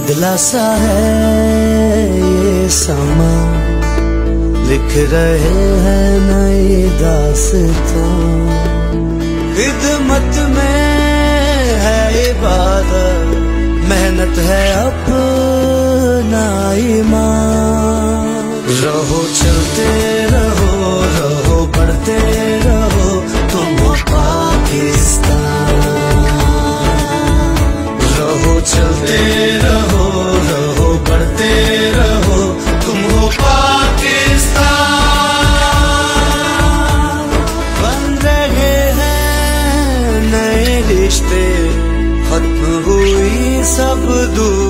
बदला सा है ये समा, लिख रहे हैं नई दास्तां। खिदमत में है इबादत, मेहनत है अपना ईमान। रहो चलते रहो, रहो बढ़ते रहो, तुम हो पाकिस्तान। रहो चलते रहो, रहो बढ़ते रहो, तुम हो पाकिस्तान। बन रहे हैं नए रिश्ते, खत्म हुई सब दूर